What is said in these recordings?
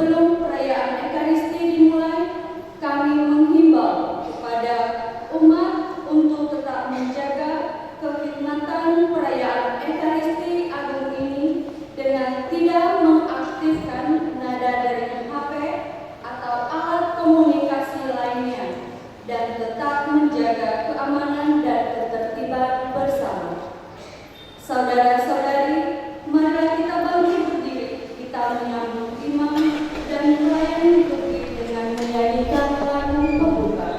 sebelum perayaan Ekaristi dimulai, kami menghimbau kepada umat untuk tetap menjaga kekhidmatan perayaan Ekaristi Agung ini dengan tidak mengaktifkan nada dari HP atau alat komunikasi lainnya dan tetap menjaga keamanan dan ketertiban bersama. Saudara-saudari, mari kita bangkit berdiri, kita menyambut imam dan melayani liturgi dengan menyanyikan lagu pembuka.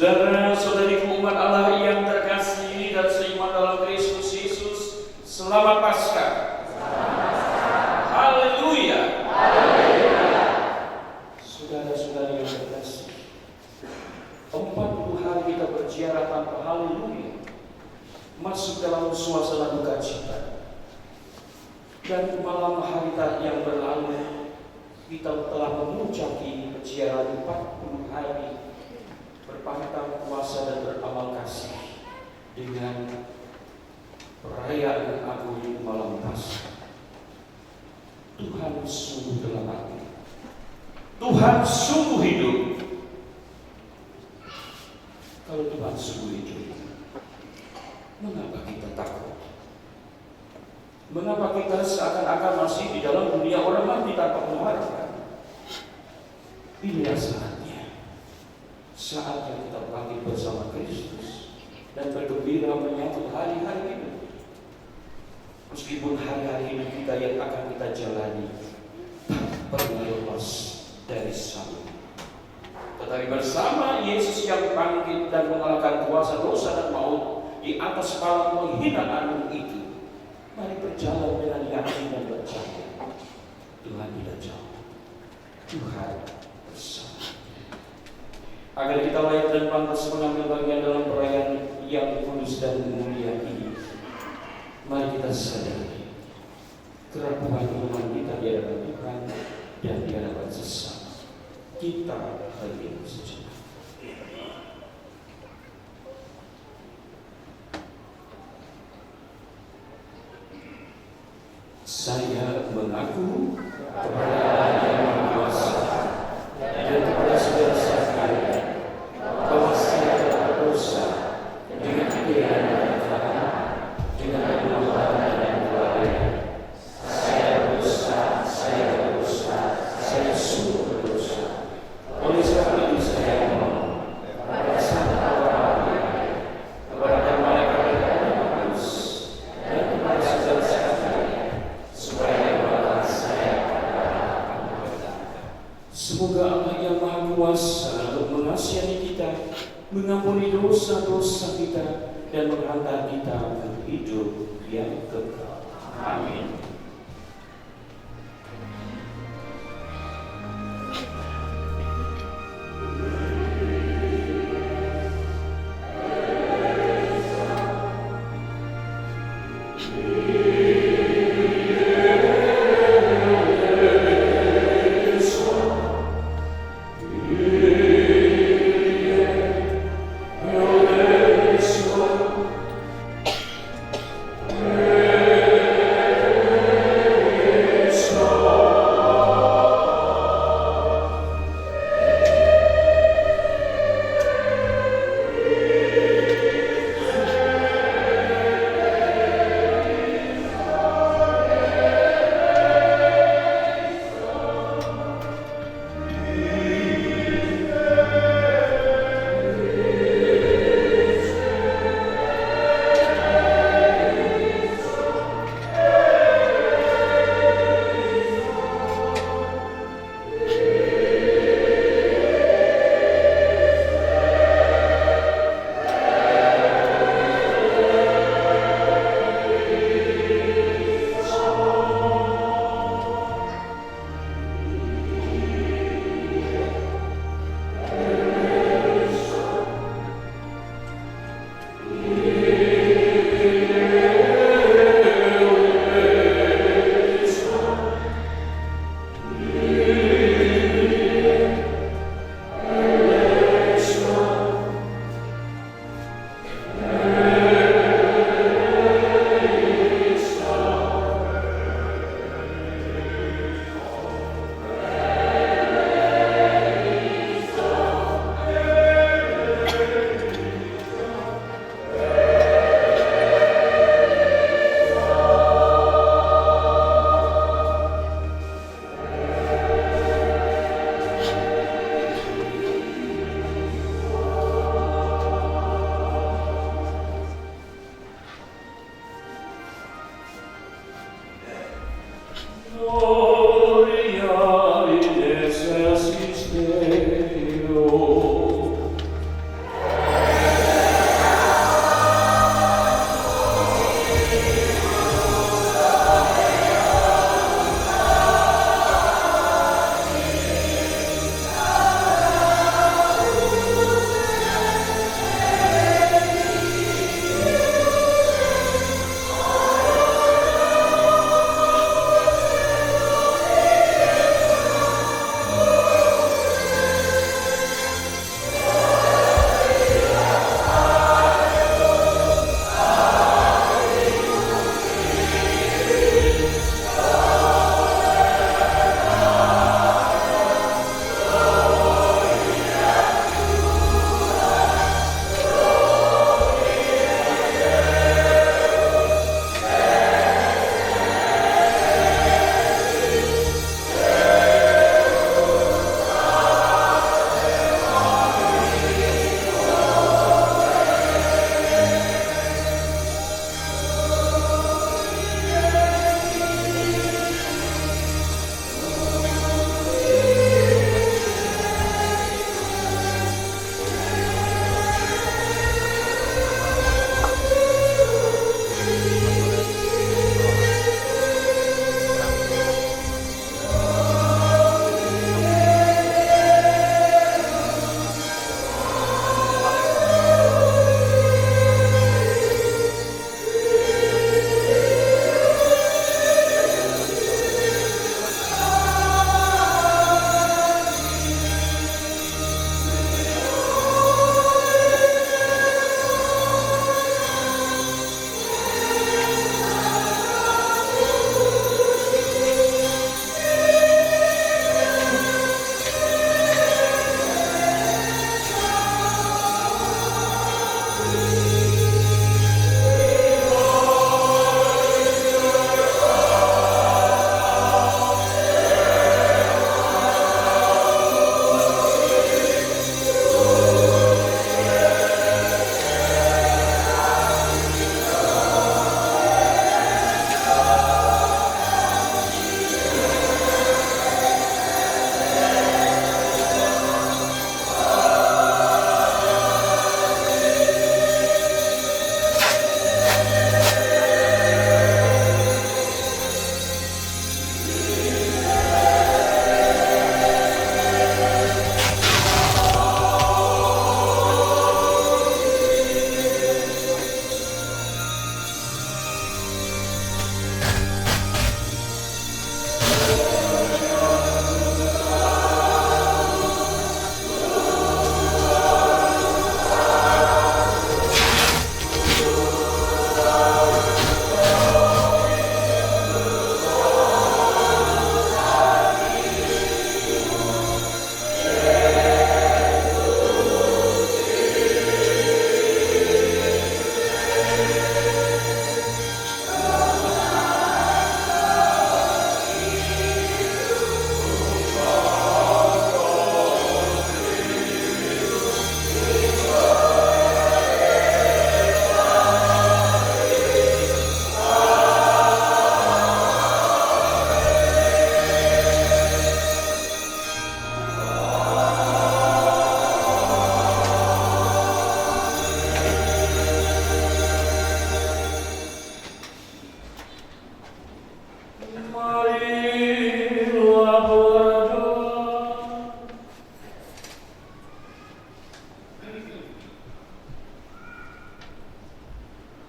Saudara-saudariku umat Allah yang terkasih dan seiman dalam Kristus Yesus, selamat Paskah. Haleluya. Saudara-saudari yang terkasih, 40 hari kita berziarah tanpa haleluya, masuk dalam suasana duka cita. Dan malam hari yang berlalu, kita telah mengucapkan perziarah 40 hari berpantang puasa dan beramal kasih. Tuhan sungguh hidup. Kalau Tuhan sungguh hidup, mengapa kita takut? Mengapa kita seakan-akan masih di dalam dunia orang mati tanpa pengharapan? Inilah saatnya kita bangkit bersama Kristus dan bergembira menyambut hari-hari hidup. Meskipun hari-hari hidup kita yang akan kita jalani tak pernah lepas dari sana. Tetapi bersama Yesus yang bangkit dan mengalahkan kuasa dosa dan maut di atas kepala penghinaan agung itu, mari berjalan dengan yakin dan percaya. Tuhan tidak jauh, Tuhan bersama. Agar kita layak dan pantas mengambil bagian dalam perayaan yang kudus dan mulia ini, mari kita sadari kerapuhan iman kita di hadapan Tuhan dan di hadapan sesama. Kita hadir sejenak. Saya mengaku kepada Allah yang Maha Kuasa dan kepada saudara sekalian bahwa saya telah berdosa dengan pikiran dan kata, dengan perbuatan dan kelalaian. Saya berdosa, saya sungguh berdosa. Oleh sebab itu saya mohon kepada Sang Allah kepada malaikat yang kudus dan kepada saudara sekalian supaya doa saya semoga Allah yang Maha Kuasa untuk mengasihani kita, mengampuni dosa-dosa kita dan menghantar kita ke hidup yang kekal. Amin.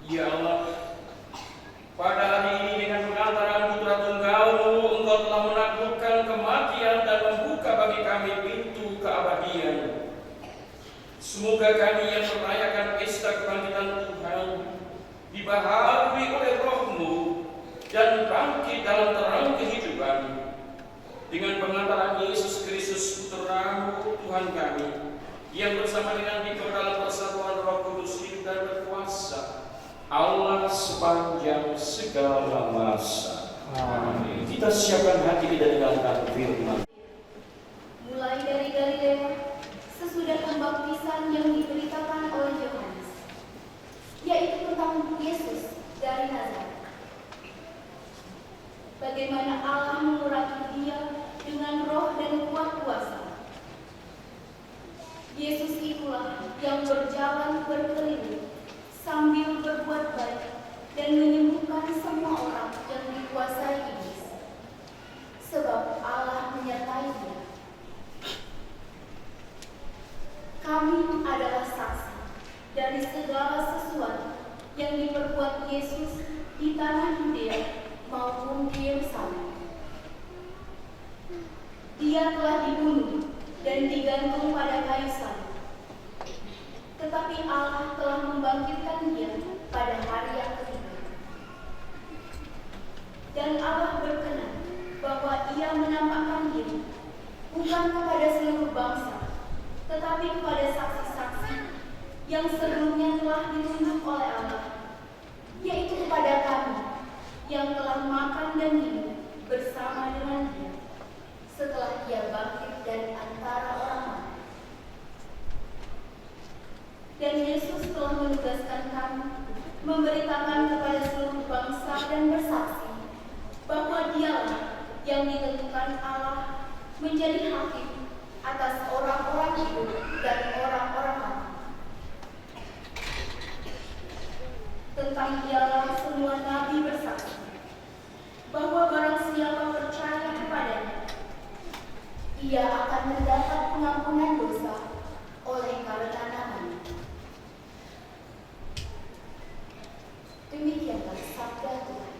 Ya Allah, pada hari ini dengan pengantaran Putra Tunggal-Mu, Engkau telah menaklukkan kematian dan membuka bagi kami pintu keabadian. Semoga kami yang merayakan pesta kebangkitan Tuhan dibaharui oleh Roh-Mu dan bangkit dalam terang kehidupan. Dengan pengantaran Yesus Kristus Putra-Mu Tuhan kami, yang bersama dengan Engkau dalam persatuan Roh Kudus hidup dan berkuasa, Allah sepanjang segala masa. Amin. Kita siapkan hati kita dengarkan firman. Mulai dari Galilea, sesudah pembaptisan yang diberitakan oleh Yohanes, yaitu tentang Yesus dari Nazaret. Bagaimana Allah mengurapi dia dengan roh dan kuat kuasa. Yesus itulah yang berjalan berkeliling sambil berbuat baik dan menyembuhkan semua orang yang dikuasai iblis, sebab Allah menyertai dia. Kami adalah saksi dari segala sesuatu yang diperbuat Yesus di tanah Yudea maupun di Yerusalem. Dia telah dibunuh dan digantung pada kayu salib. Tetapi Allah telah membangkitkan dia pada hari yang ketiga. Dan Allah berkenan bahwa ia menampakkan diri bukan kepada seluruh bangsa, tetapi kepada saksi-saksi yang sebelumnya telah ditunjuk oleh Allah, yaitu kepada kami yang telah makan dan minum bersama dengan dia setelah dia bangkit dari antara orang mati. Dan Yesus telah menugaskan kami memberitakan kepada seluruh bangsa dan bersaksi bahwa dialah yang ditentukan Allah menjadi hakim atas orang-orang hidup dan orang-orang mati. Tentang dialah semua nabi bersaksi bahwa barang siapa percaya kepadanya, ia akan mendapat pengampunan dosa oleh karena namanya. Demikianlah sabda Tuhan.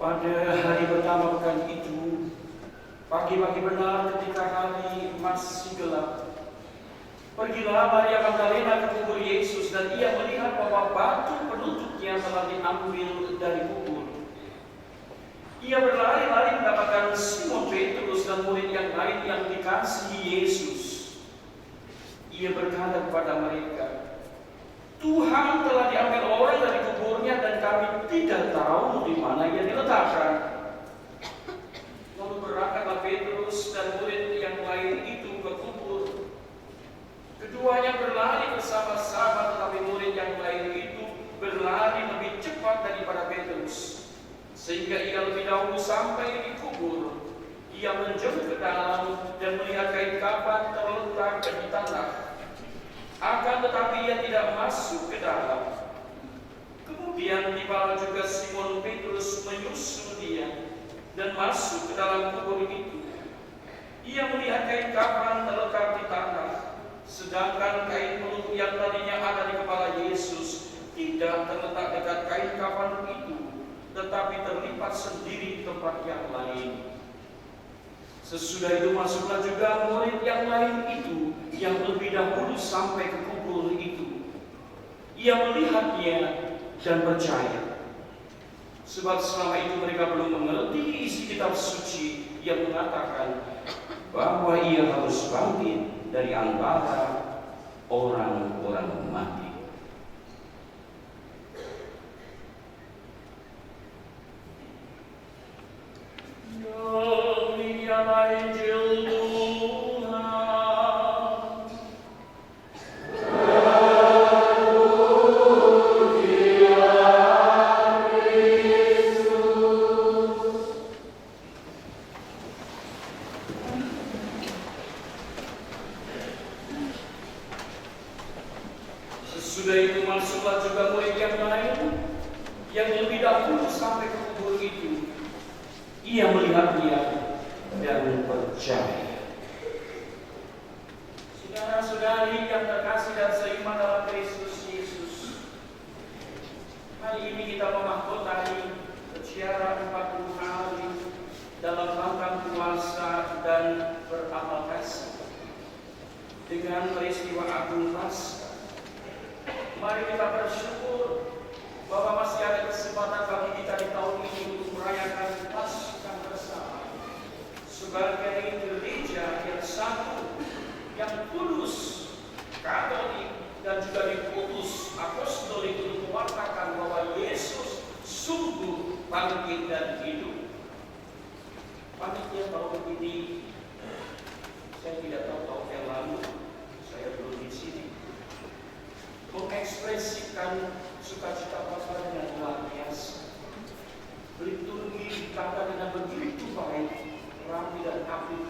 Pada hari pertama pekan itu, pagi-pagi benar ketika hari masih gelap, pergilah Maria Magdalena ke kubur Yesus dan ia melihat bahwa batu penutupnya telah diambil dari kubur. Ia berlari-lari mendapatkan Simon Petrus dan murid yang lain yang dikasihi Yesus. Ia berkata kepada mereka, "Tuhan telah diambil orang dari kuburnya dan kami tidak tahu di mana ia diletakkan." Lalu berangkatlah Petrus dan murid yang lain itu ke kubur. Keduanya berlari bersama-sama, tetapi murid yang lain itu berlari lebih cepat daripada Petrus, sehingga ia lebih dahulu sampai di kubur. Ia menjauh ke dalam dan melihat kain kafan terletak di tanah. Akan tetapi ia tidak masuk ke dalam. Kemudian tibalah juga Simon Petrus menyusul dia dan masuk ke dalam kubur itu. Ia melihat kain kafan terletak di tanah, sedangkan kain penutup yang tadinya ada di kepala Yesus tidak terletak dekat kain kafan itu, tetapi terlipat sendiri di tempat yang lain. Sesudah itu masuklah juga murid yang lain itu yang lebih dahulu sampai ke kubur itu. Ia melihatnya dan percaya, sebab selama itu mereka belum mengerti isi kitab suci yang mengatakan bahwa ia harus bangkit dari antara orang-orang mati. Demikianlah Injil Tuhan. Sesudah itu masuklah juga murid yang lain yang lebih dahulu sampai ke kubur itu. Ia melihatnya dan percaya. Saudara-saudari yang terkasih dan seiman dalam Kristus Yesus, hari ini kita memahkotai secara 40 hari dalam rangka puasa dan beramal kasih dengan peristiwa agung Paskah. Mari kita bersyukur bahwa masih ada kesempatan bagi kita di tahun ini untuk merayakan Paskah bersama sebagai gereja yang satu, yang kudus, Katolik, dan juga dikutus apostolik untuk mengatakan bahwa Yesus sungguh bangkit dan hidup. Panitia tahun ini, saya tidak tahu tahun yang lalu, saya belum di sini, mengekspresikan sukacita Paskah dengan luar biasa. Liturgi ditata dengan begitu baik, rapi dan apik,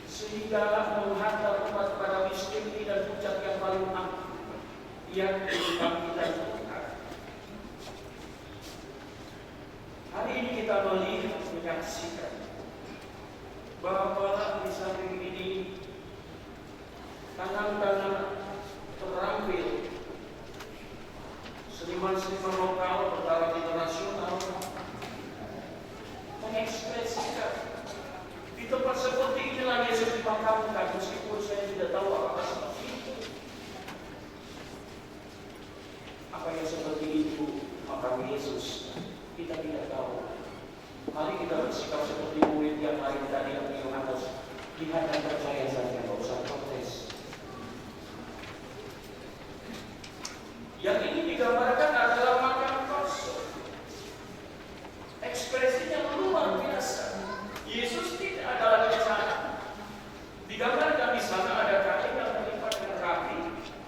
sehingga menghantar umat kepada misteri dan puncak yang paling agung, yang kebangkitan Tuhan. Hari ini kita melihat, menyaksikan bahwa di samping ini tangan-tangan terampil seniman-seniman lokal bertaraf internasional mengekspresikan di tempat seperti inilah Yesus dimakamkan, meskipun saya tidak tahu apakah seperti itu. Apa yang seperti itu makam Yesus, kita tidak tahu. Mari kita bersikap seperti murid yang lain tadi yang Yohanes, lihat dan percaya saja, tidak usah protes. Yang ini digambarkan adalah makam kosong. Ekspresinya luar biasa. Yesus tidak ada lagi di sana. Digambarkan di sana ada kain yang terlipat dengan rapi,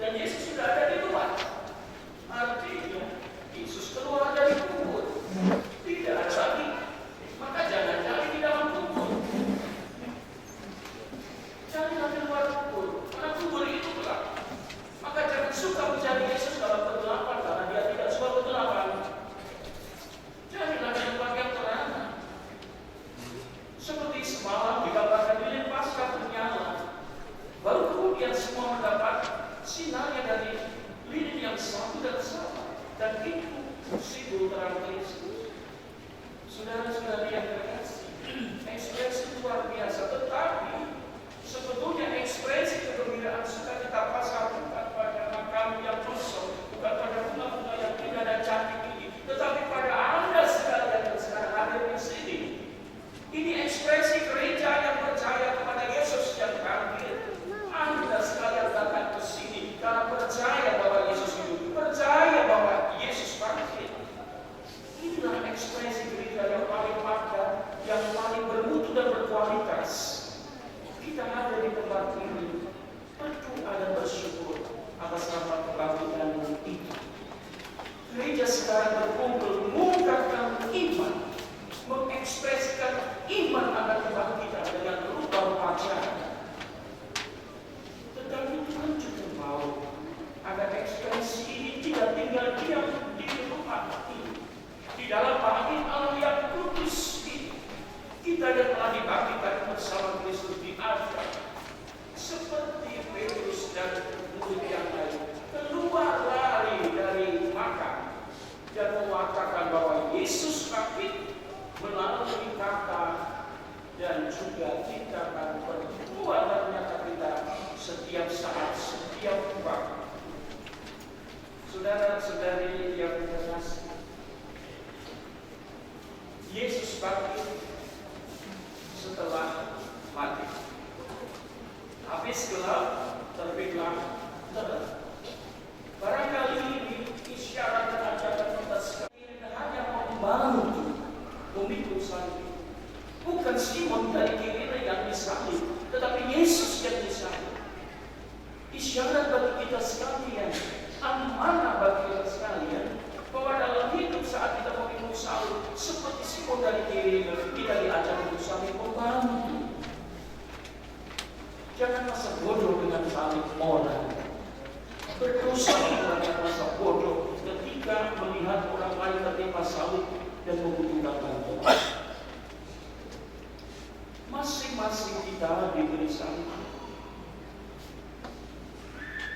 dan Yesus sudah ada di luar. Artinya Yesus keluar dari kubur, tidak ada lagi. Maka jangan cari di dalam kubur, carilah di luar kubur, karena kubur itu gelap. Maka jangan suka mencari Yesus dalam kegelapan, karena dia tidak suka kegelapan. Carilah di tempat yang terang. Seperti semalam digambarkan lilin Paskah menyala, baru kemudian semua mendapat sinarnya dari lilin yang satu dan sama, dan itu simbol terang Kristus. Saudara gereja sekarang berkumpul mengungkapkan iman, mengekspresikan iman akan Tuhan kita dengan rupa-rupa cara. Tetapi Tuhan juga mau agar ekspresi ini tidak tinggal diam di rumah ini, di dalam bait Allah yang kudus ini. Kita yang telah dibangkitkan bersama Kristus di atas, seperti Petrus dan murid yang lain, keluar lari dari makan dan mengatakan bahwa Yesus bangkit melalui kata dan juga kita akan berbuat dan nyata kita setiap saat, setiap waktu. Saudara-saudari yang terkasih, Yesus bangkit setelah mati. Habis gelap, terbitlah terang. Barangkali ini isyarat dan ajaran kita sekalian hanya membantu memikul salib. Bukan Simon dari Kirene yang disalib, tetapi Yesus yang disalib. Isyarat bagi kita sekalian, amanah bagi kita sekalian, bahwa dalam hidup saat kita memikul salib, seperti Simon dari Kirene, kita diajar untuk saling membantu. Jangan masa bodoh dengan salib orang. Berdosa dengan masa bodoh ketika melihat orang lain tertimpa salib dan membutuhkan bantuan. Masing-masing kita diberi salib.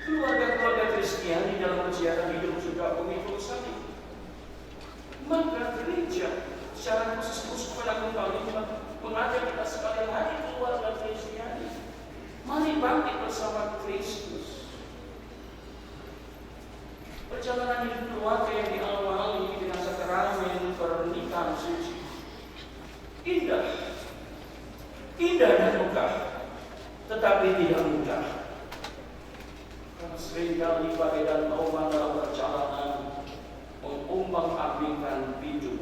Keluarga-keluarga Kristiani dalam sejarah hidup sudah memikul salib. Maka gereja secara khusus pada kembali mengajak kita sekalian hari keluarga Kristiani. Mari bangkit bersama Kristus. Perjalanan hidup keluarga yang diawali dengan sakramen pernikahan suci. Indah dan megah, tetapi tidak mudah. Karena seringkali badai dan ombak dalam perjalanan mengombang-ambingkan hidup,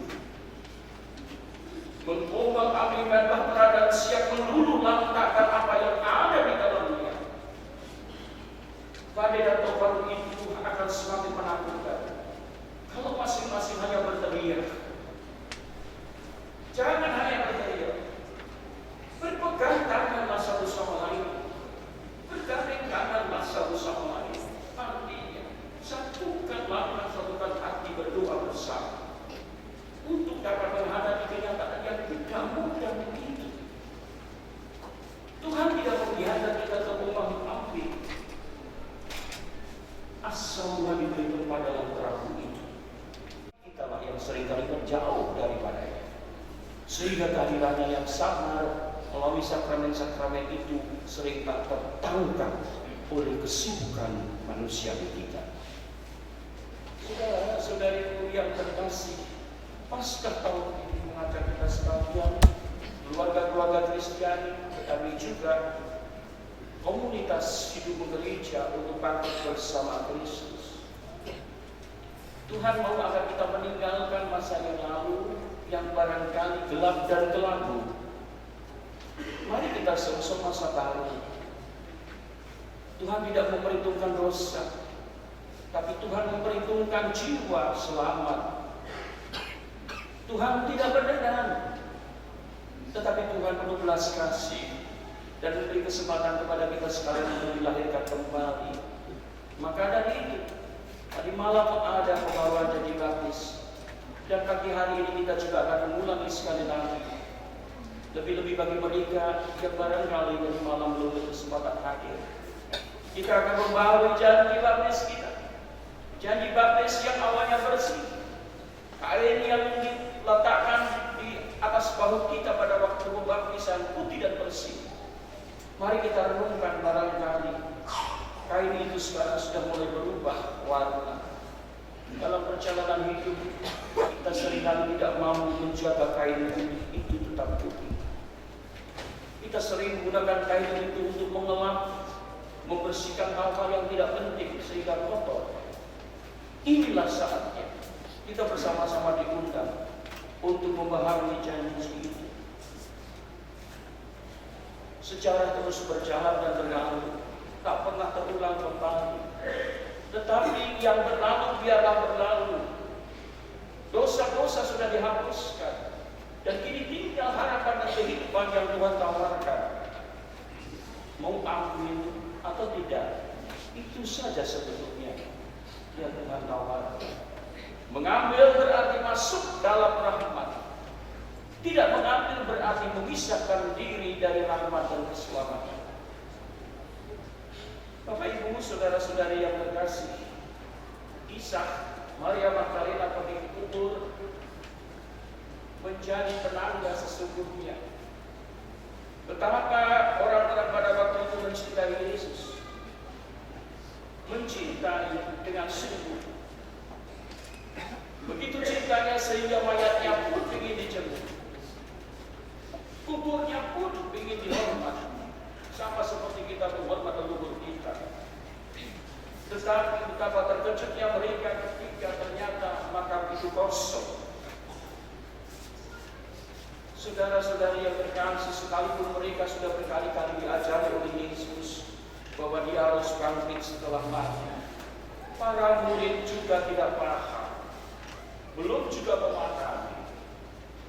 mengombang-ambingkan bahtera dan siap meluluh lantakkan apa yang ada di dalamnya. Badai dan ombak itu akan semakin menakutkan kalau masing-masing hanya berteriak. Jangan hanya berteriak. Berpegang tanganlah satu sama lain, bergandeng tanganlah satu sama lain. Artinya, satukanlah, satukan hati berdoa bersama untuk dapat menghadapi kenyataan yang tidak mudah itu. Tuhan tidak membiarkan kita terumbang-ambing, asal Tuhan diberi tempat dalam perahu itu. Kitalah yang seringkali menjauh daripadanya, sehingga kehadirannya yang samar melalui sakramen-sakramen itu sering tak tertangkap oleh kesibukan manusia kita. Saudara-saudariku yang terkasih, Paskah tahun ini mengajak kita sekalian, keluarga-keluarga Kristiani, tetapi juga komunitas hidup gereja untuk bangkit bersama Kristus. Tuhan mau agar kita meninggalkan masa yang lalu yang barangkali gelap dan kelabu. Mari kita seusung masa baru. Tuhan tidak memperhitungkan dosa, tapi Tuhan memperhitungkan jiwa selamat. Tuhan tidak berdendam, tetapi Tuhan penuh belas kasih dan memberi kesempatan kepada kita sekalian untuk dilahirkan kembali. Maka dari itu, tadi malam ada pembawaan janji baptis, dan pagi hari ini kita juga akan mengulangi sekali lagi. Lebih-lebih bagi mereka yang barangkali dari malam belum berkesempatan hadir, kita akan membawa janji baptis kita. Janji baptis yang awalnya bersih, kain yang diletakkan di atas bahu kita pada waktu pembaptisan putih dan bersih. Mari kita renungkan, barangkali kain itu sekarang sudah mulai berubah warna. Dalam perjalanan hidup kita seringkali tidak mampu menjaga kain itu tetap putih. Kita sering menggunakan kain itu untuk mengelap, membersihkan hal-hal yang tidak penting sehingga kotor. Inilah saatnya kita bersama-sama diundang untuk membaharui janji itu. Sejarah terus berjalan dan berlalu, tak pernah terulang kembali. Tetapi yang berlalu biarlah berlalu. sudah dihapuskan. Dan kini tinggal harapan dan kehidupan yang Tuhan tawarkan. Mau ambil atau tidak, itu saja sebetulnya yang Tuhan tawarkan. Mengambil berarti masuk dalam rahmat. Tidak mengambil berarti memisahkan diri dari rahmat dan keselamatan. Bapak Ibu, saudara-saudari yang terkasih, kisah Maria Magdalena pergi ke kubur menjadi penanda sesungguhnya betapa orang-orang pada waktu itu mencintai Yesus, mencintai dengan sungguh. Begitu cintanya sehingga mayatnya pun ingin dijemput, kuburnya pun ingin dihormat, sama seperti kita menghormat leluhur kita. Tetapi betapa terkejutnya mereka ketika ternyata makam itu kosong. Saudara-saudari yang terkasih, sekalipun mereka sudah berkali-kali diajari oleh Yesus bahwa dia harus bangkit setelah mati, para murid juga tidak paham, belum juga memahami.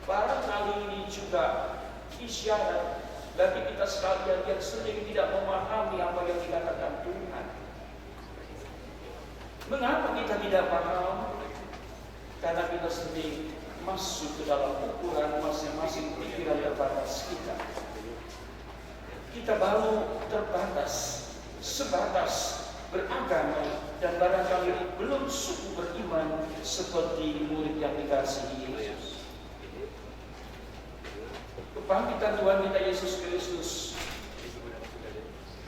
Barangkali ini juga isyarat bagi kita sekalian yang sering tidak memahami apa yang dikatakan Tuhan. Mengapa kita tidak paham? Karena kita sendiri masuk ke dalam ukuran masing-masing pikiran terbatas kita. Kita baru terbatas, sebatas beragama, dan barangkali belum sungguh beriman seperti murid yang dikasihi Yesus. Kebangkitan Tuhan kita Yesus Kristus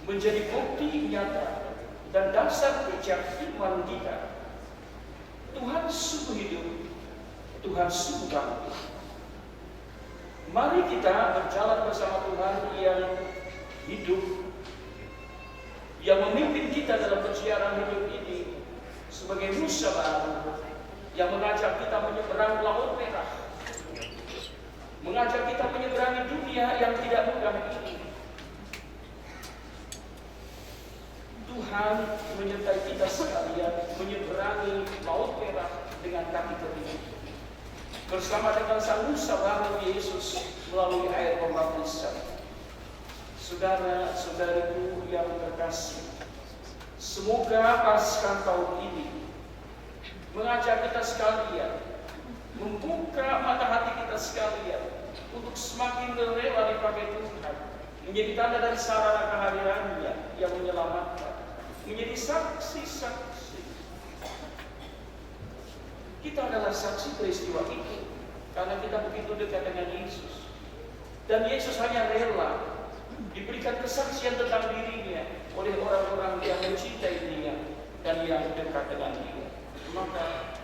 menjadi bukti nyata dan dasar keyakinan kita. Tuhan sungguh hidup, Tuhan sungguh bangkit. Mari kita berjalan bersama Tuhan yang hidup, yang memimpin kita dalam perjalanan hidup ini sebagai Musa baru, yang mengajak kita menyeberang Laut Merah, mengajak kita menyeberangi dunia yang tidak mudah ini. Tuhan menyertai kita sekalian menyeberangi Laut Merah dengan kaki kering, bersama dengan Sang Musa baru Yesus melalui air pembaptisan. Saudara-saudariku yang terkasih, semoga Paskah tahun ini mengajak kita sekalian, membuka mata hati kita sekalian untuk semakin rela dipakai Tuhan, menjadi tanda dan sarana kehadirannya yang menyelamatkan, menjadi saksi-saksi. Kita adalah saksi peristiwa itu karena kita begitu dekat dengan Yesus, dan Yesus hanya rela diberikan kesaksian tentang dirinya oleh orang-orang yang mencintai Dia dan yang dekat dengan Dia. Maka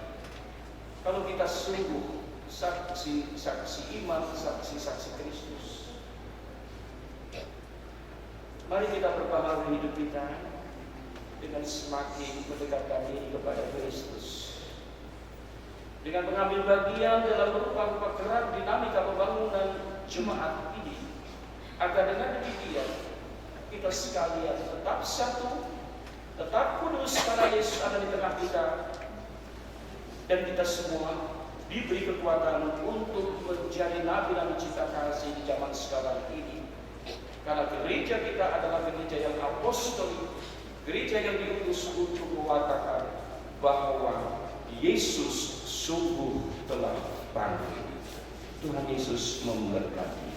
kalau kita sungguh saksi-saksi iman, saksi-saksi Kristus, mari kita perbaharui hidup kita dengan semakin mendekatkan diri kepada Kristus, dengan mengambil bagian dalam rupa-rupa gerak dinamika pembangunan jemaat ini, agar dengan demikian kita sekalian tetap satu, tetap kudus karena Yesus ada di tengah kita, dan kita semua diberi kekuatan untuk menjadi nabi-nabi cipta kasih di zaman sekarang ini. Karena gereja kita adalah gereja yang apostolik, gereja yang diutus untuk mengatakan bahwa Yesus sungguh telah bangkit. Tuhan Yesus memberkati.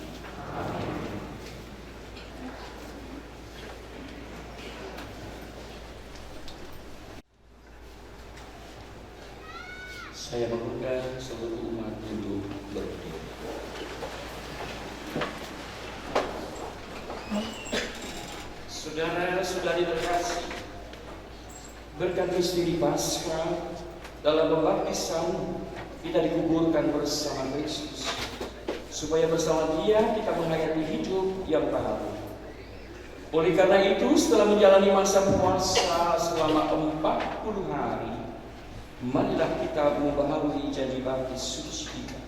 Amin. Saya mengundang seluruh umat untuk berdiri. Saudara-saudari terkasih, berkat misteri Paskah dalam pembaptisan kita dikuburkan bersama Kristus, supaya bersama Dia kita menghayati hidup yang baru. Oleh karena itu, setelah menjalani masa puasa selama 40 hari, marilah kita membaharui janji baptis suci kita.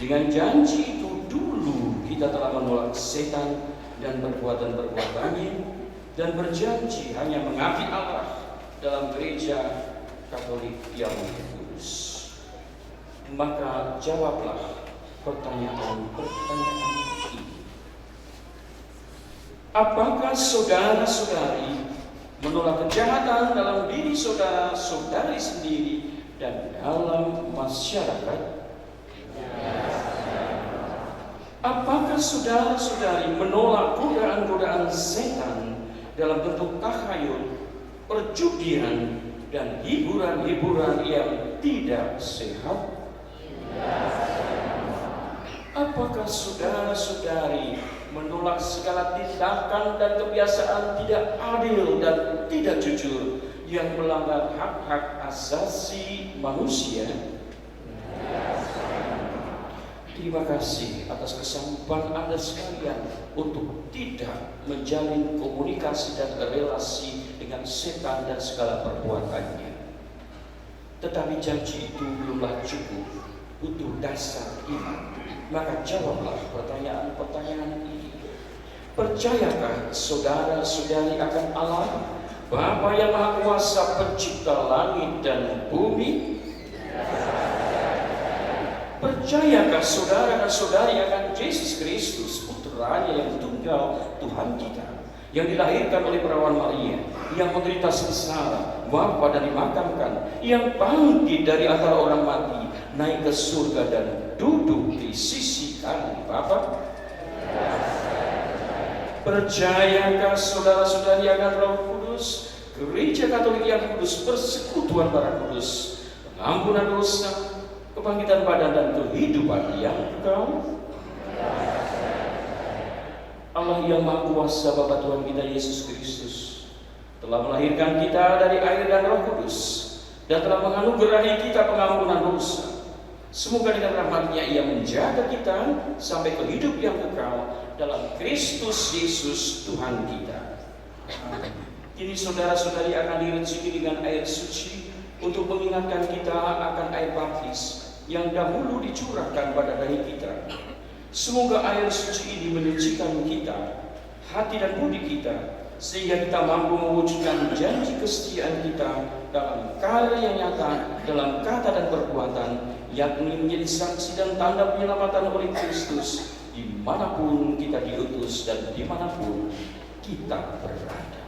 Dengan janji itu dulu kita telah menolak setan dan perbuatan-perbuatannya, dan berjanji hanya mengabdi Allah dalam gereja Katolik yang kudus. Maka jawablah pertanyaan-pertanyaan ini. Apakah saudara-saudari menolak kejahatan dalam diri saudara-saudari sendiri dan dalam masyarakat? Apakah saudara-saudari menolak godaan-godaan setan dalam bentuk tahayul, perjudian, dan hiburan-hiburan yang tidak sehat? Apakah saudara-saudari menolak segala tindakan dan kebiasaan tidak adil dan tidak jujur yang melanggar hak-hak asasi manusia? Terima kasih atas kesanggupan Anda sekalian untuk tidak menjalin komunikasi dan relasi dengan setan dan segala perbuatannya. Tetapi janji itu belumlah cukup, butuh dasar iman. Maka jawablah pertanyaan-pertanyaan ini. Percayakah saudara-saudari akan Allah, Bapa yang Maha Kuasa, Pencipta langit dan bumi? Percayakah saudara dan saudari akan Yesus Kristus, Putranya yang tunggal, Tuhan kita, yang dilahirkan oleh perawan Maria, yang menderita sengsara, wafat dan dimakamkan, yang bangkit dari antara orang mati, naik ke surga dan duduk di sisi kanan Bapa? Percayakah saudara-saudari akan Roh Kudus, Gereja Katolik yang kudus, persekutuan para kudus, pengampunan dosa, kebangkitan badan dan kehidupan yang kekal? Allah yang Maha Kuasa, Bapa Tuhan kita Yesus Kristus, telah melahirkan kita dari air dan Roh Kudus dan telah menganugerahi kita pengampunan dosa. Semoga dengan rahmat-Nya Ia menjaga kita sampai ke hidup yang kekal dalam Kristus Yesus Tuhan kita. Kini saudara-saudari akan direnciki dengan air suci untuk mengingatkan kita akan air baptis yang dahulu dicurahkan pada dahi kita. Semoga air suci ini menyucikan kita, hati dan budi kita, sehingga kita mampu mewujudkan janji kesetiaan kita dalam karya yang nyata, dalam kata dan perbuatan, yakni menjadi saksi dan tanda penyelamatan oleh Kristus dimanapun kita diutus dan dimanapun kita berada.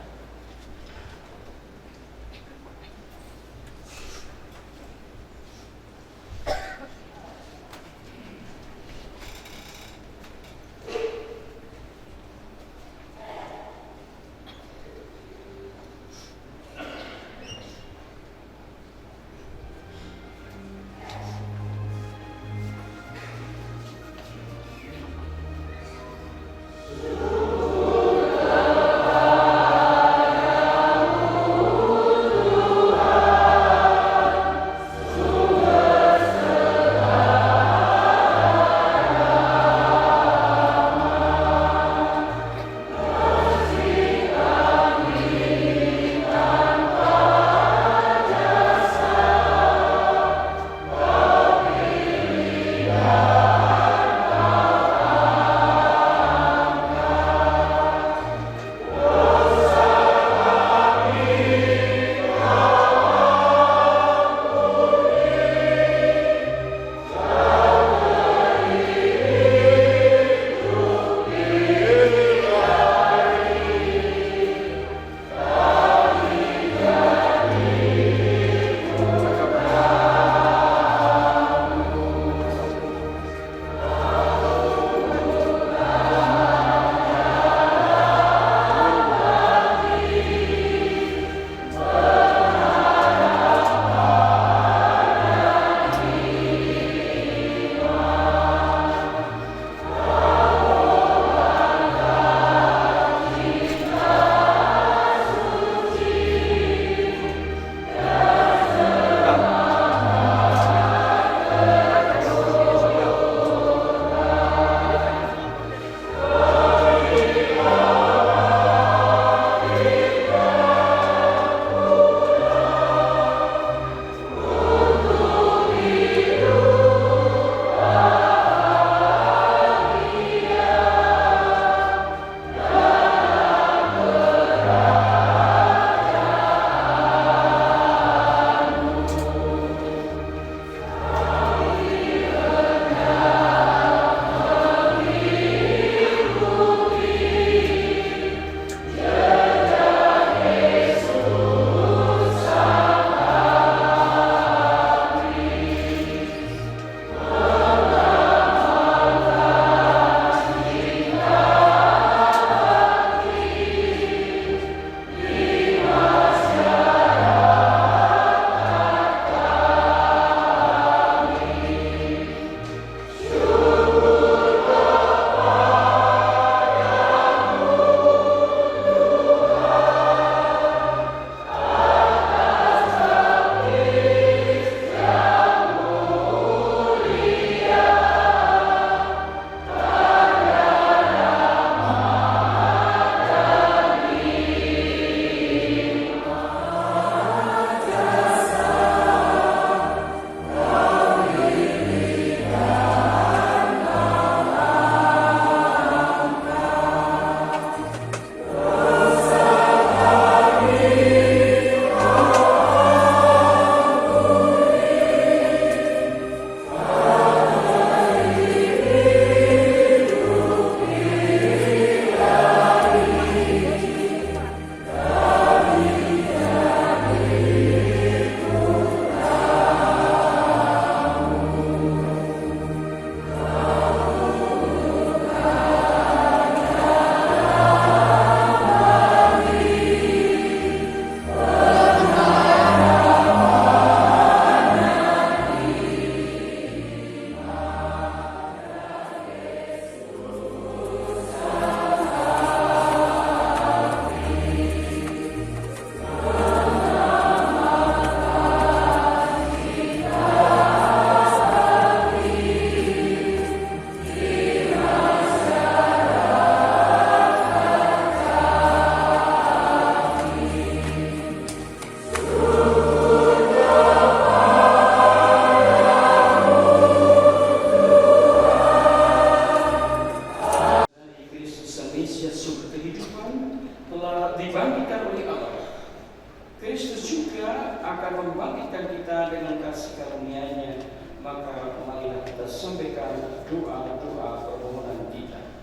maka marilah kita sampaikan doa-doa permohonan kita.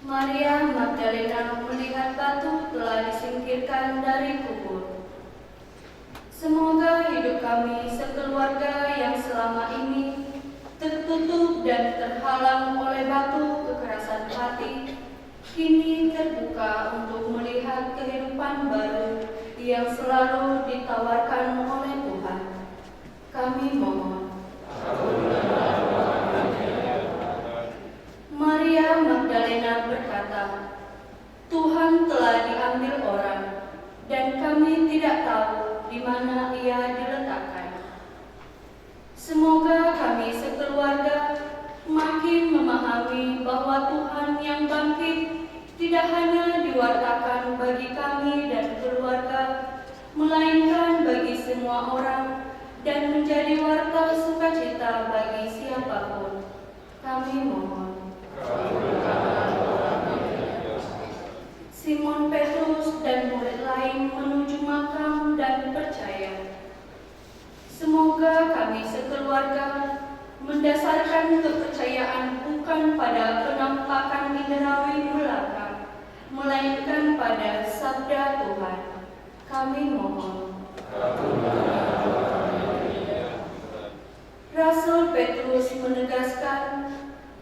Maria Magdalena melihat batu telah disingkirkan dari kubur. Semoga hidup kami sekeluarga yang selama ini tertutup dan terhalang oleh batu kekerasan hati, kini terbuka untuk melihat kehidupan baru yang selalu ditawarkan oleh Tuhan. Kami mohon. Maria Magdalena berkata, Tuhan telah diambil orang, dan kami tidak tahu di mana ia diletakkan. Semoga kami sekeluarga makin memahami bahwa Tuhan yang bangkit tidak hanya diwartakan bagi kami dan keluarga, melainkan bagi semua orang dan menjadi warta sukacita bagi siapapun. Kami mohon. Simon Petrus dan murid lain menuju makam dan percaya. Semoga kami sekeluarga mendasarkan kepercayaan bukan pada penampakan indrawi belaka, melainkan pada sabda Tuhan. Kami mohon. Rasul Petrus menegaskan,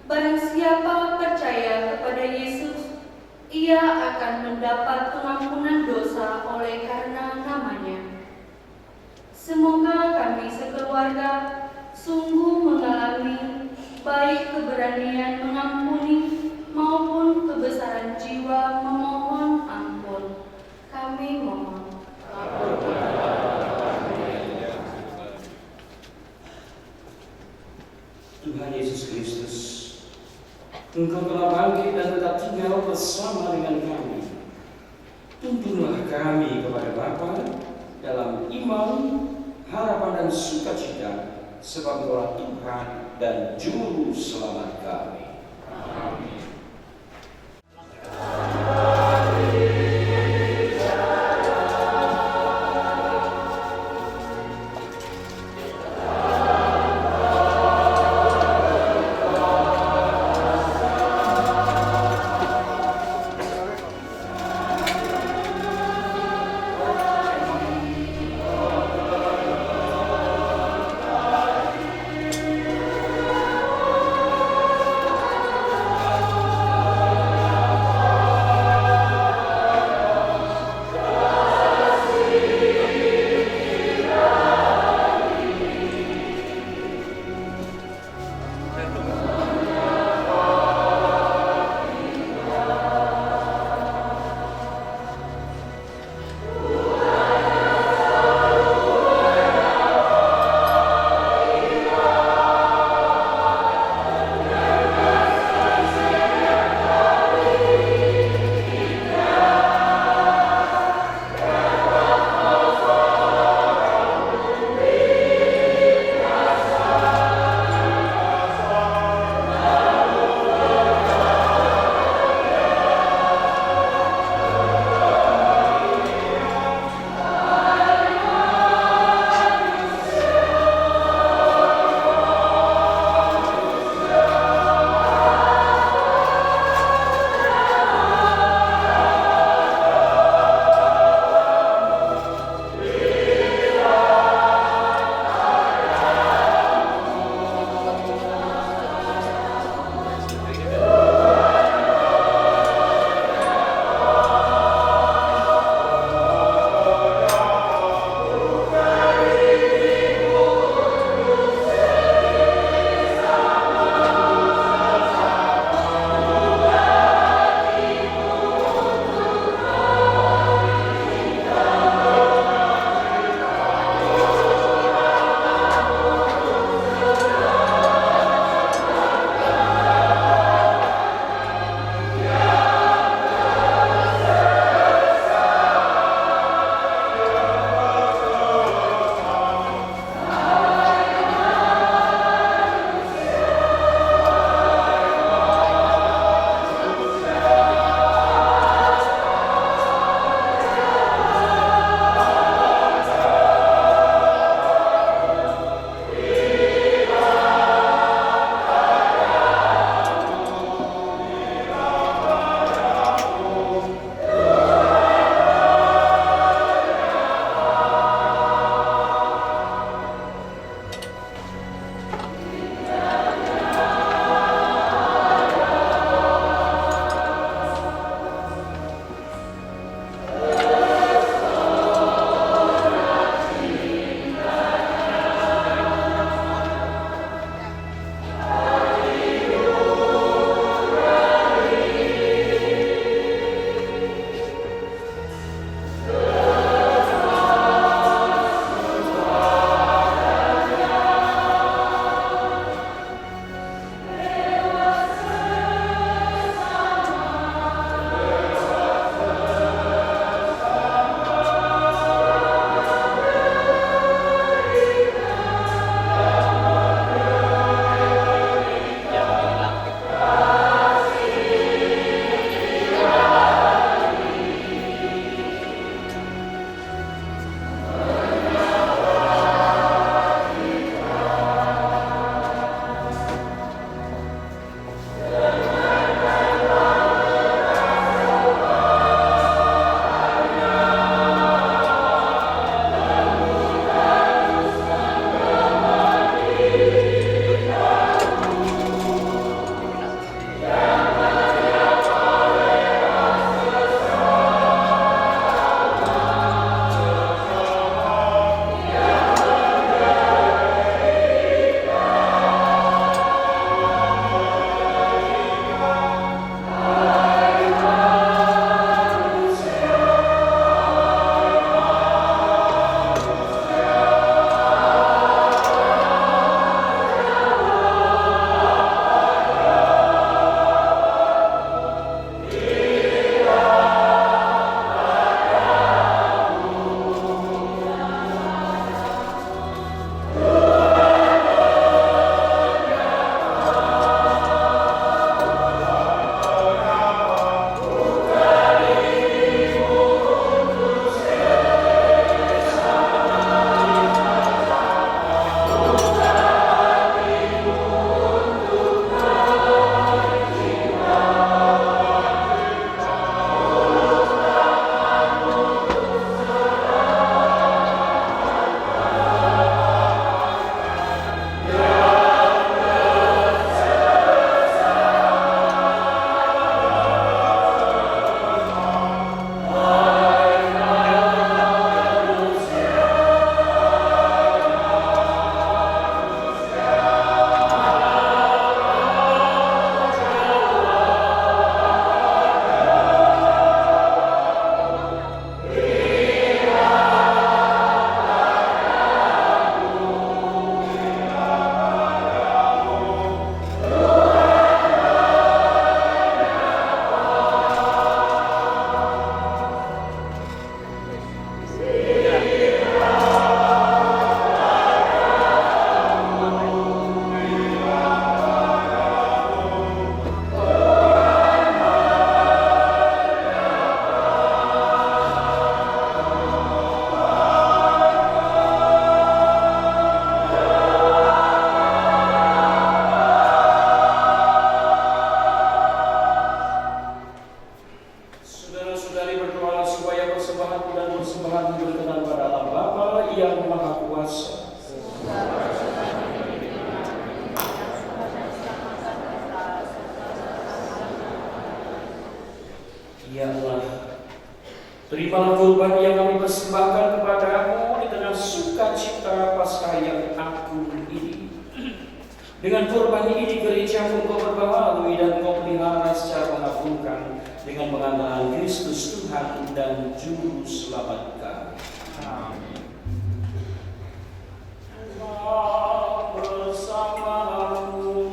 barang siapa percaya kepada Yesus, ia akan mendapat pengampunan dosa oleh karena namanya. Semoga kami sekeluarga sungguh mengalami baik keberanian mengampuni maupun kebesaran jiwa memohon ampun. Kami mohon. Tuhan Yesus Kristus, Engkau telah bangkit dan tetap tinggal bersama dengan kami. Tuntunlah kami kepada Bapa dalam iman, harapan dan sukacita, sebab Engkaulah Tuhan dan Juru Selamat kami. Amin. Terimalah kurban yang kami persembahkan kepadamu di tengah sukacita Paskah yang agung ini. Dengan kurban ini gereja engkau berbaharui dan engkau pelihara secara mengagumkan dengan pengantaran Kristus Tuhan dan Juru Selamat kami. Amin. Bersamamu.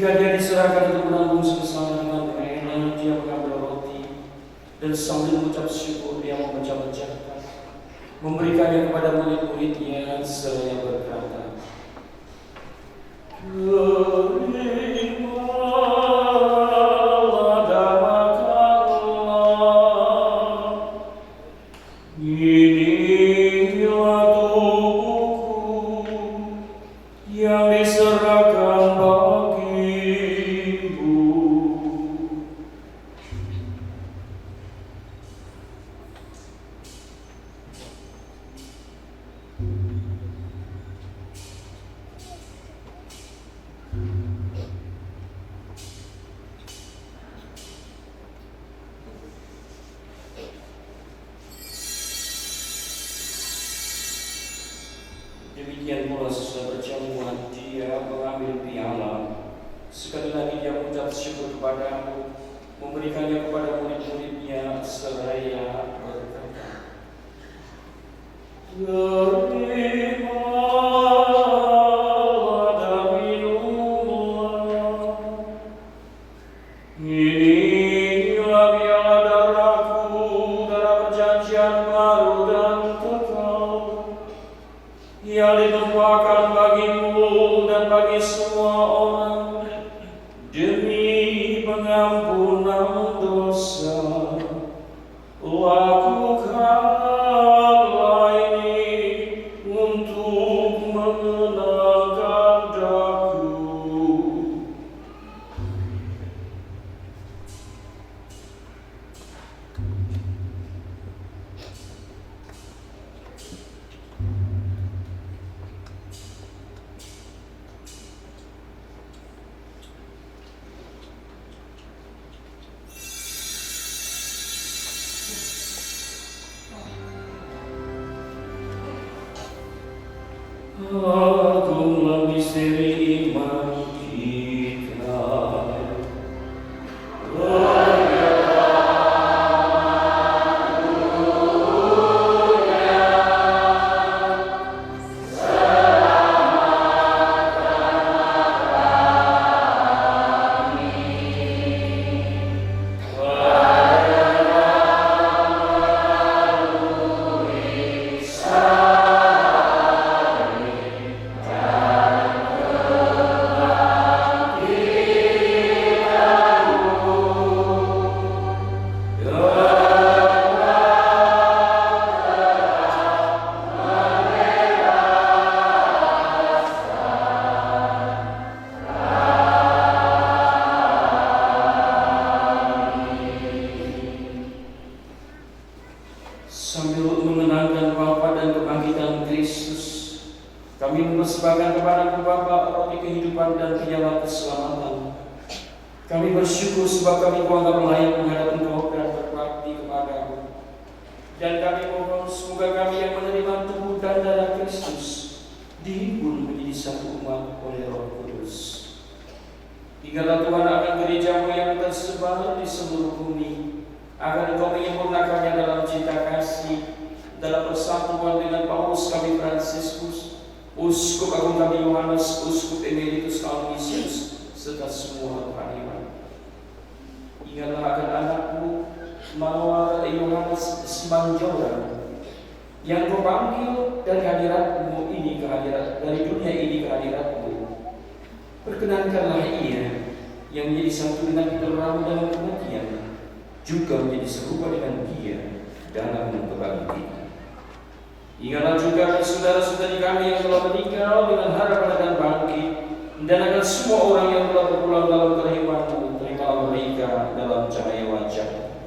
Ketika dia diserahkan untuk menanggung sengsara dengan enak, dia mengambil roti dan sambil mengucap syukur dia memecah-mecahkan, memberikannya kepada murid-muridnya seraya berkata, "Terimalah dan makanlah, inilah tubuhku yang diserahkan bagimu." Demikian pula sesudah berjamuan dia mengambil piala. Sekali lagi dia mengucap syukur kepadamu, memberikannya kepada murid-muridnya seraya berkata, "Terimalah dan minumlah, inilah piala darahku, darah perjanjian baru dan kekal, yang ditumpahkan bagimu dan bagi semua orang demi pengampunan dosa. Lakukanlah ini untuk mengenangkan aku." Agunglah misteri iman kita. Sambil mengenangkan wafat dan kebangkitan Kristus, kami mempersembahkan kepada Bapa roti kehidupan dan piala keselamatan. Kami bersyukur sebab kami kuanggap layak menghadap Engkau dan berbakti kepadamu. Dan kami mohon semoga kami yang menerima tubuh dan darah Kristus dihimpun menjadi satu umat oleh Roh Kudus. Ingatlah Tuhan akan gerejamu yang tersebar di seluruh bumi, agar Engkau menyempurnakannya dalam cinta kasih, dalam persatuan dengan Paulus kami Fransiskus, Uskup Agung kami Yohanes, Uskup Emeritus Aloysius, serta semua rohaniwan. Ingatlah akan anakmu Mawar Yohanes Simanjora, yang Kau panggil dari hadiratmu ini ke hadirat, dari dunia ini ke hadiratmu. Perkenankanlah ia yang menjadi satu dengan Kitaramu dalam kematian, juga menjadi serupa dengan dia dalam kebangkitan. Ingatlah juga saudara-saudari kami yang telah meninggal dengan harapan akan bangkit, dan akan semua orang yang telah berpulang dalam kerahiman-Mu, terimalah mereka dalam cahaya wajah.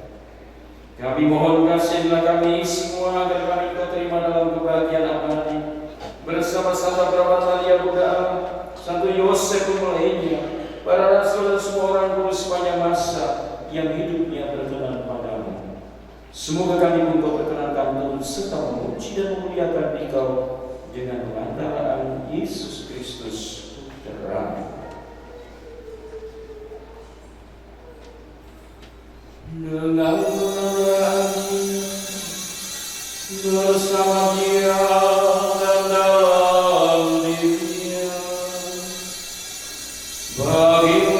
Kami mohon kasihilah kami semua agar kami Kau terima dalam kebahagiaan abadi bersama Santa Perawat Maria Bunda Allah, Santo Yosef Pemulainya, para rasul dan semua orang kudus sepanjang masa yang hidupnya berkenan padamu. Semoga kami pun Kau perkenankan turut serta memuji dan memuliakan Engkau dengan perantaraan Yesus Kristus Putra. Dengan bersama Dia dan dalam dirinya, bagi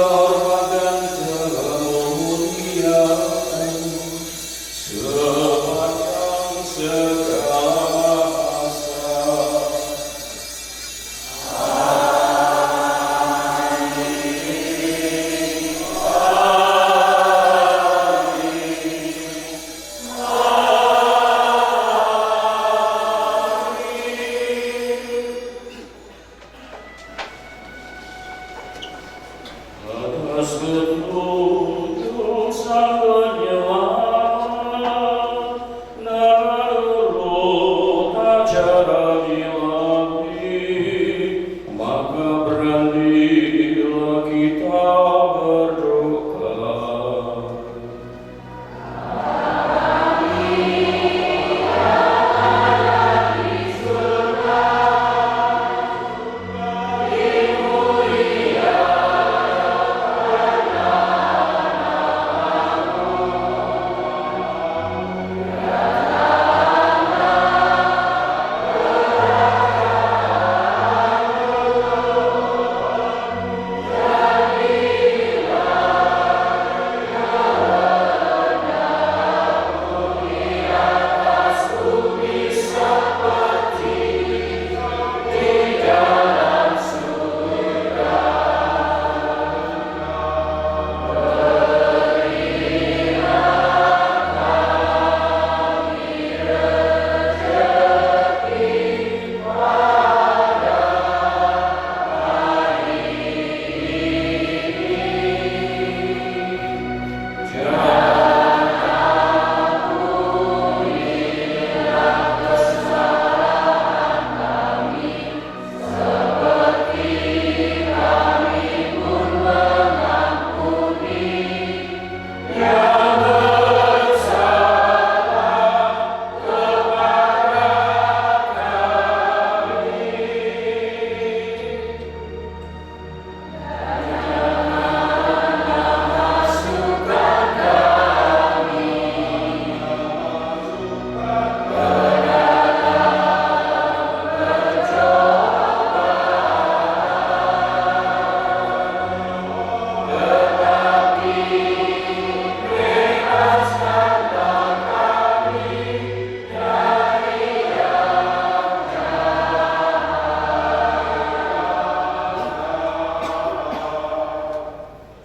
hormat dan kemuliaan sepanjang segala masa. Atas petunjuk Sang Penyelamat, nurut acara dilalui, maka beranilah kita berdoa.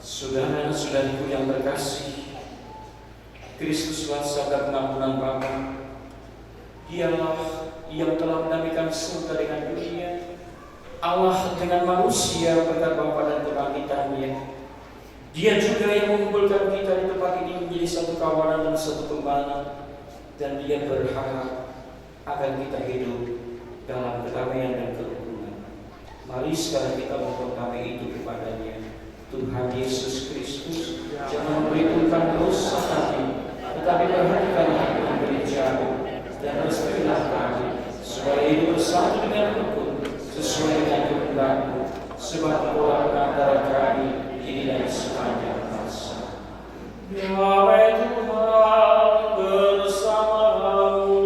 Saudara-saudariku yang terkasih, Kristuslah sabda pengampunan Bapa. Dialah yang telah mendamaikan surga dengan dunia, Allah dengan manusia berkat Bapa dan kebangkitannya. Dia juga yang mengumpulkan kita di tempat ini menjadi satu kawanan dan satu gembala, dan Dia berharap agar kita hidup dalam kedamaian dan kerukunan. Mari sekarang kita mohon damai itu kepadanya. Tuhan Yesus Kristus, jangan memberitahukan dosa kami, tetapi perhatikan hati memberi jalan, dan restuilah kami, supaya hidup bersatu dengan rukun, sesuai dengan kehendak-Mu, sebab Engkau antara kami, kini dan sepanjang masa. Damai Tuhan bersamamu.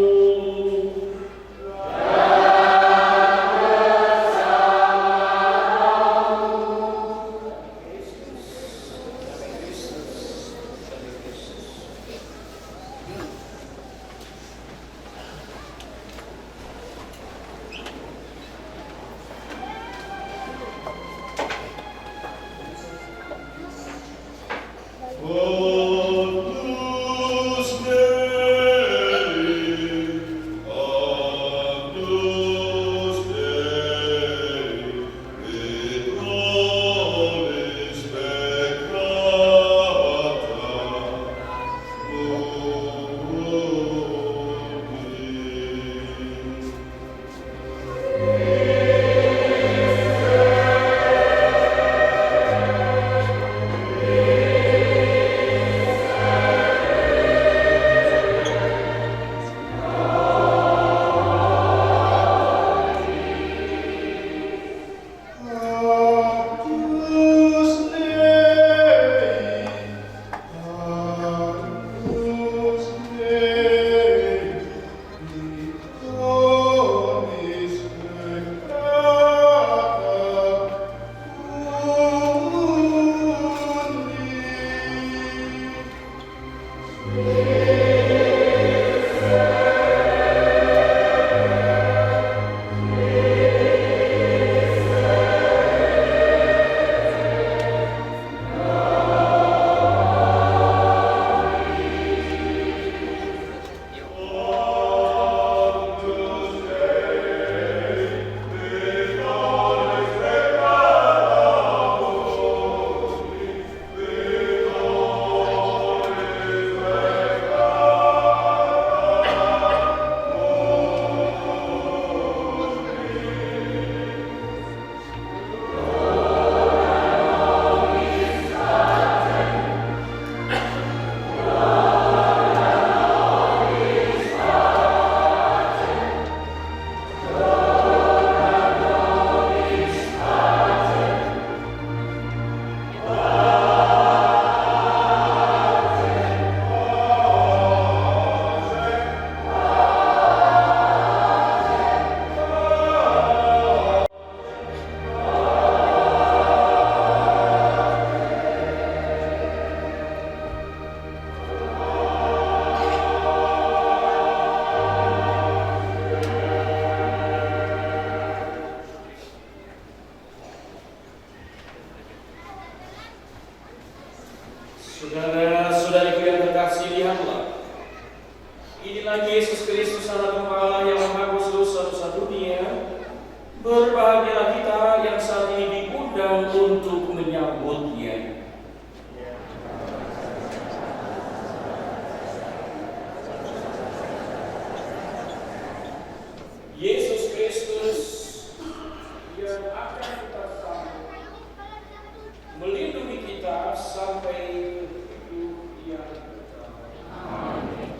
Saudara-saudariku yang terkasih, lihatlah. Inilah Yesus Kristus, Anak Allah yang menghapus dosa-dosa dunia. Berbahagialah kita yang saat ini diundang untuk menyambutnya. Yesus Kristus yang akan kita sambut, melindungi kita sampai hidup yang kekal. Amin.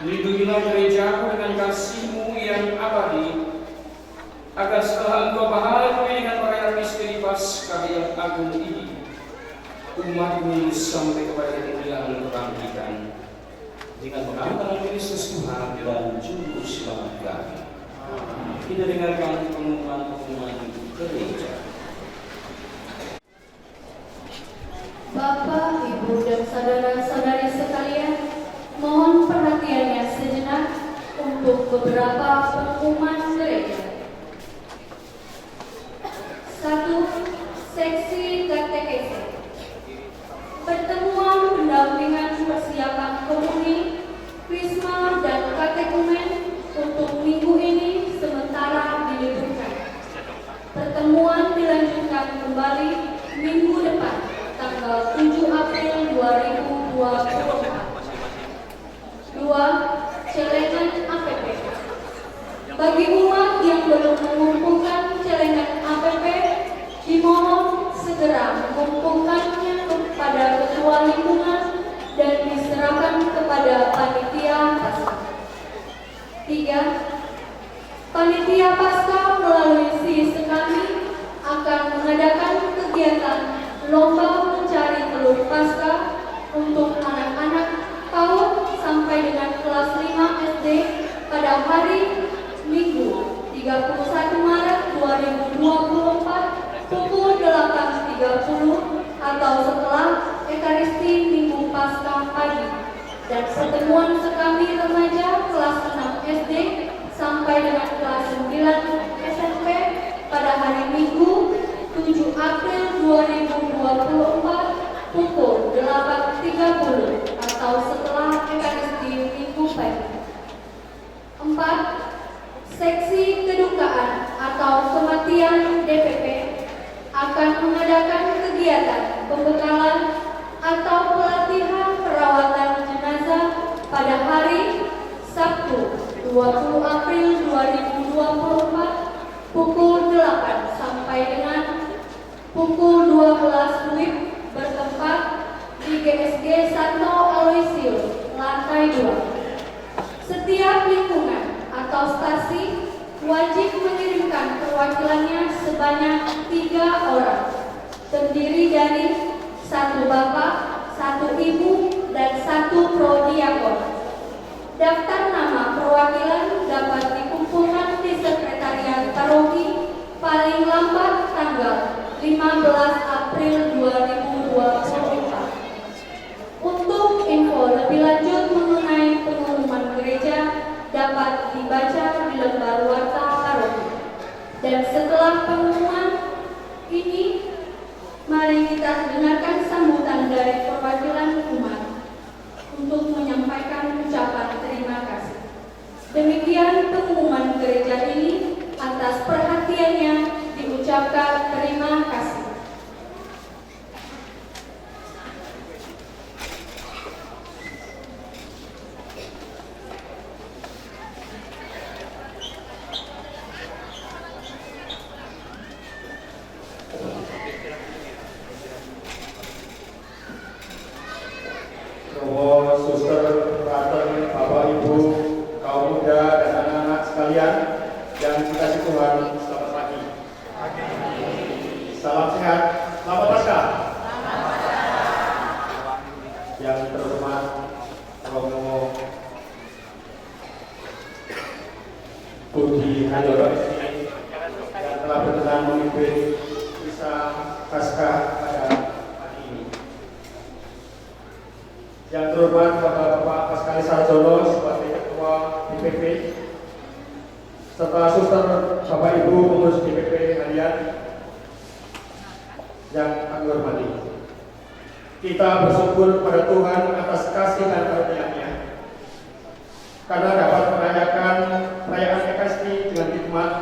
Lindungilah gerejamu dengan kasih-Mu yang abadi, agar setelah Engkau bahagia dengan perayaan misteri Paskah yang agung ini, umat-Mu sampai kepada kemuliaan kebangkitan dengan mengamalkan Kristus Tuhan dan Juru Selamat kami. Kita dengarkan pengumuman gereja. Bapak, Ibu, dan saudara-saudari sekalian, mohon perhatiannya sejenak untuk beberapa pengumuman gereja. 1. Seksi katekese. Pertemuan pendampingan persiapan komuni, krisma, dan katekumen untuk minggu ini sementara diliburkan. Pertemuan dilanjutkan kembali minggu depan, tanggal 7 April 2024. 2. Celengan APP. Bagi umat yang belum mengumpulkan celengan APP, dimohon segera mengumpulkannya kepada ketua lingkungan dan diserahkan kepada panitia Paskah. 3. Panitia Paskah melalui SIS kami akan mengadakan kegiatan lomba mencari telur Paskah untuk anak-anak PAUD sampai dengan kelas 5 SD pada hari Minggu 31 Maret 2024 pukul 8.30 atau setelah Ekaristi Minggu Paskah pagi, dan pertemuan sekami remaja kelas 6 SD sampai dengan kelas 9 SMP pada hari Minggu 7 April 2024 pukul 8.30 atau setelah Ekaristi Minggu pagi. 4. Seksi kedukaan atau kematian DPP akan mengadakan kegiatan pembekalan atau pelatihan perawatan jenazah pada hari Sabtu 20 April 2024 pukul 8 sampai dengan pukul 12 WIB bertempat di GSG Santo Aloysius lantai 2. Setiap lingkungan atau stasi wajib mengirimkan perwakilannya sebanyak 3 orang, terdiri dari 1 bapak, 1 ibu, dan 1 prodiakon. Daftar nama perwakilan dapat dikumpulkan di sekretariat paroki paling lambat tanggal 15 April 2024. Untuk info lebih lanjut mengenai pengumuman gereja dapat dibaca di lembar warta paroki. Dan setelah pengumuman ini, mari kita dengarkan sambutan dari perwakilan umat untuk menyampaikan ucapan terima kasih. Demikian pengumuman gereja ini, atas perhatiannya diucapkan terima kasih. Suster, Frater, Bapak, Ibu, kaum muda, dan anak-anak sekalian yang dikasihi Tuhan, selamat pagi. Salam sehat, selamat Paskah. Yang terhormat Romo Budi Handoyo yang telah berkenan memimpin misa Paskah pada hari ini. Yang terhormat Bapak Paskalis Sarjono sebagai Ketua DPP, serta Suster, Bapak Ibu pengurus DPP harian yang kami hormati. Kita bersyukur kepada Tuhan atas kasih dan karunia-Nya, karena dapat merayakan perayaan Ekaristi dengan hikmat,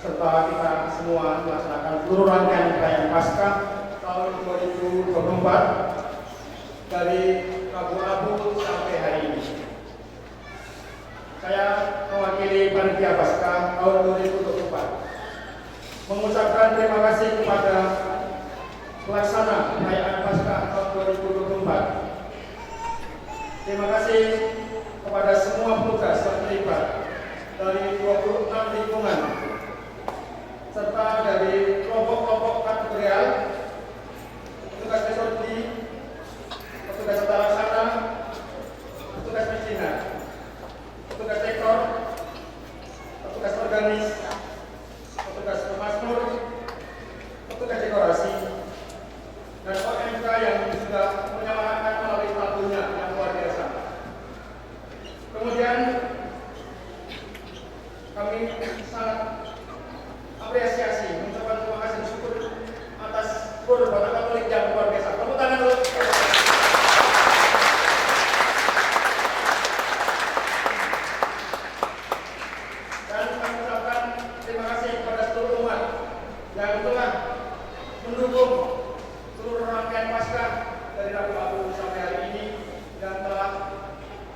serta kita semua melaksanakan seluruh rangkaian perayaan Paskah tahun 2024 dari Rabu Abu sampai hari ini. Saya mewakili panitia Paskah tahun 2024 mengucapkan terima kasih kepada pelaksana perayaan Paskah tahun 2024. Terima kasih kepada semua Kemudian kami sangat apresiasi, mengucapkan terima kasih dan syukur atas Guru Bapak Katolik yang luar biasa. Tepuk tangan dulu. Dan kami ucapkan terima kasih kepada seluruh umat yang telah mendukung seluruh rangkaian Paskah dari Rabu Agung sampai hari ini dan telah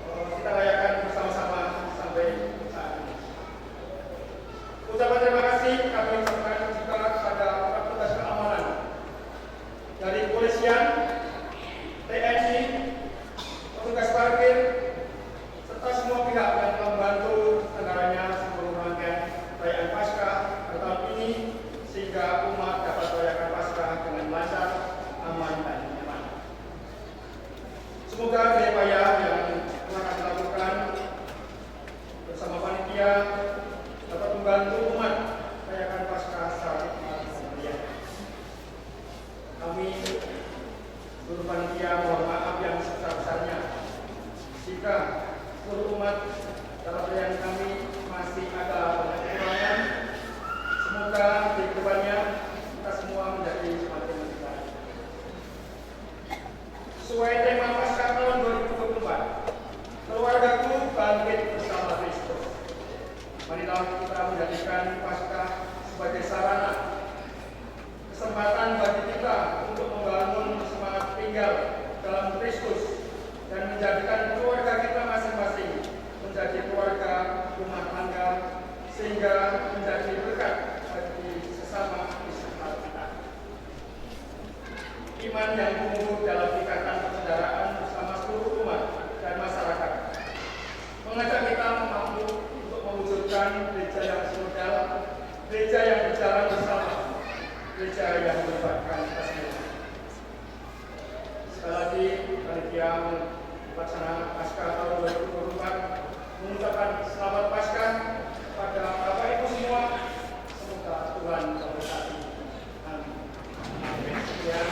kita rayakan bersama-sama sampai saat ini. Ucapan terima kasih kami ucapkan juga kepada petugas keamanan dari kepolisian, TNI, petugas parkir, serta semua pihak yang telah membantu terselenggaranya seluruh rangkaian perayaan Paskah tahun ini sehingga umat dapat merayakan Paskah dengan lancar, aman dan nyaman. Semoga upaya yang telah kami lakukan bersama panitia dapat membantu umat merayakan Paskah secara hikmat dan meriah. Kami seluruh panitia mohon maaf yang sebesar-besarnya jika seluruh umat dalam perayaan kami masih ada banyak kekurangan. Semoga di kedepannya kita semua menjadi semakin lebih baik. Sesuai tema Paskah tahun 2024, keluargaku bangkit bersama Kristus. Marilah kita menjadikan Paskah sebagai sarana kesempatan bagi kita untuk membangun semangat tinggal dalam Kristus dan menjadikan keluarga kita masing-masing menjadi keluarga rumah tangga sehingga menjadi berkat bagi sesama di sekitar kita. Iman yang tumbuh dalam ikatan persaudaraan bersama seluruh umat dan masyarakat mengajak kita mampu untuk mewujudkan gereja yang sinodal, gereja yang berjalan bersama, gereja yang melibatkan kita semua. Sekali lagi, panitia pelaksana Paskah tahun 2024 mengucapkan selamat Paskah kepada Bapak Ibu semua. Semoga Tuhan memberkati. Amin. Sekian.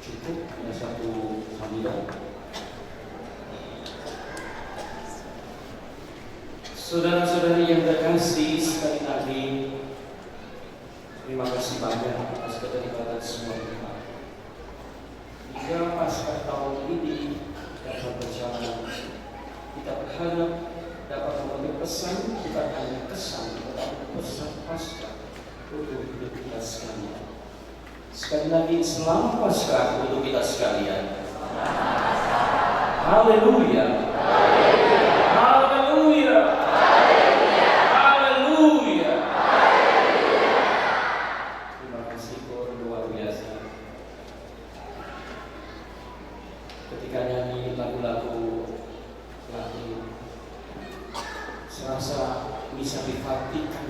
Cukup hanya satu sambilan. Saudara-saudari yang terkasih, sekali lagi terima kasih banyak atas keterlibatan semua pihak. Hingga Paskah tahun ini dapat berjalan, kita berharap dapat memberi pesan, bukan hanya kesan, tetapi pesan Paskah untuk hidup kita sekalian. Sekali lagi, selamat Paskah untuk kita sekalian. Haleluya. Haleluya. Haleluya. Terima kasih Kor, luar biasa. Ketika nyanyi lagu-lagu Latin, serasa bisa dipatikan.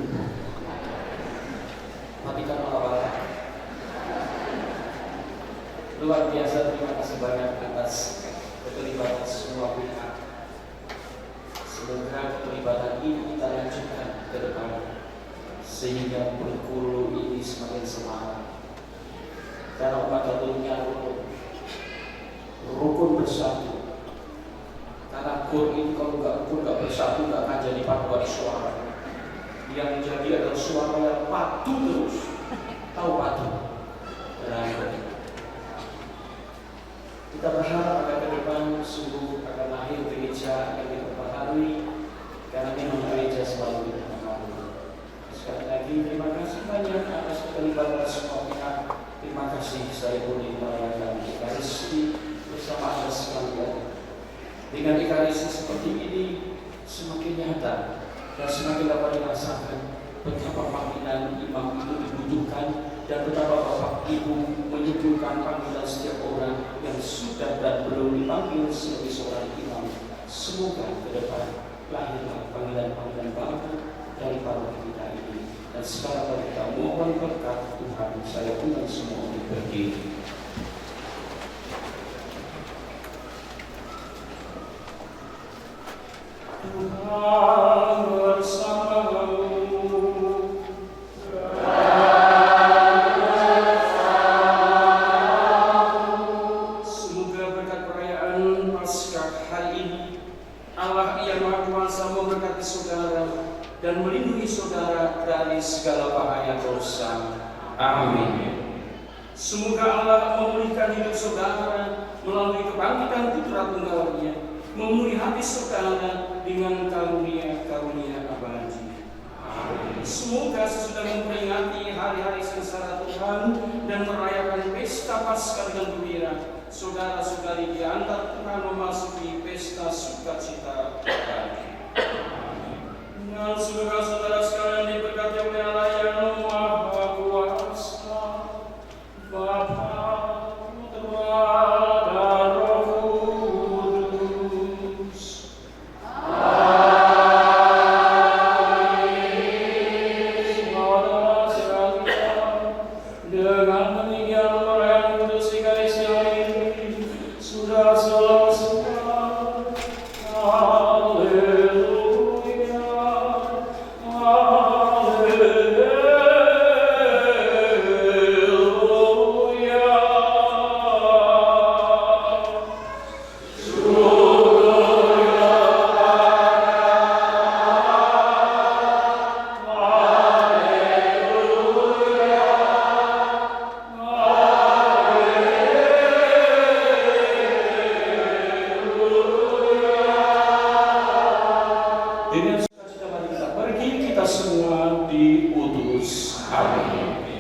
Patikan apa? Luar biasa, terima kasih banyak atas keterlibatan semua pihak. Semoga keterlibatan ini kita lanjutkan ke depan sehingga Bengkulu ini semakin semangat. Karena umat Katoliknya rukun bersatu. Karena kur ini kalau nggak bersatu nggak akan jadi paduan suara. Yang jadi adalah suara yang padu terus. Tahu padu? Berani. Kita berharap agar ke depan sungguh akan lahir gereja yang diperbaharui karena memang gereja selalu diperbaharui. Sekali lagi terima kasih banyak atas keterlibatan semua pihak. Terima kasih saya boleh merayakan Ekaristi bersama Anda sekalian. Dengan Ekaristi seperti ini semakin nyata dan semakin dapat dirasakan betapa panggilan imam itu dibutuhkan dan betapa Bapak Ibu menyuguhkan panggilan setiap orang yang sudah dan belum dipanggil sebagai seorang imam. Semoga ke depan lahirlah panggilan-panggilan baru dari para kita ini. Dan sekarang kita mohon berkat Tuhan. Saya undang semua untuk berdiri. Tuhan bersamamu. Islam. Amin. Semoga Allah memulihkan hidup saudara melalui kebangkitan Putra Tunggalnya, memenuhi hati saudara dengan karunia-karunia abadi. Semoga sesudah memperingati hari-hari sengsara Tuhan dan merayakan pesta Paskah dengan gembira, saudara-saudari diantar Tuhan memasuki pesta sukacita abadi. Dan saudara-saudara sekalian diberkati oleh Allah yang Maha Kuasa, Bapa, Putra, dan Roh Kudus. Saudara sekalian, dengan demikian perayaan kudus Ekaristi hari ini sudah selesai. Dengan sukacita mari kita pergi, kita semua diutus. Amin.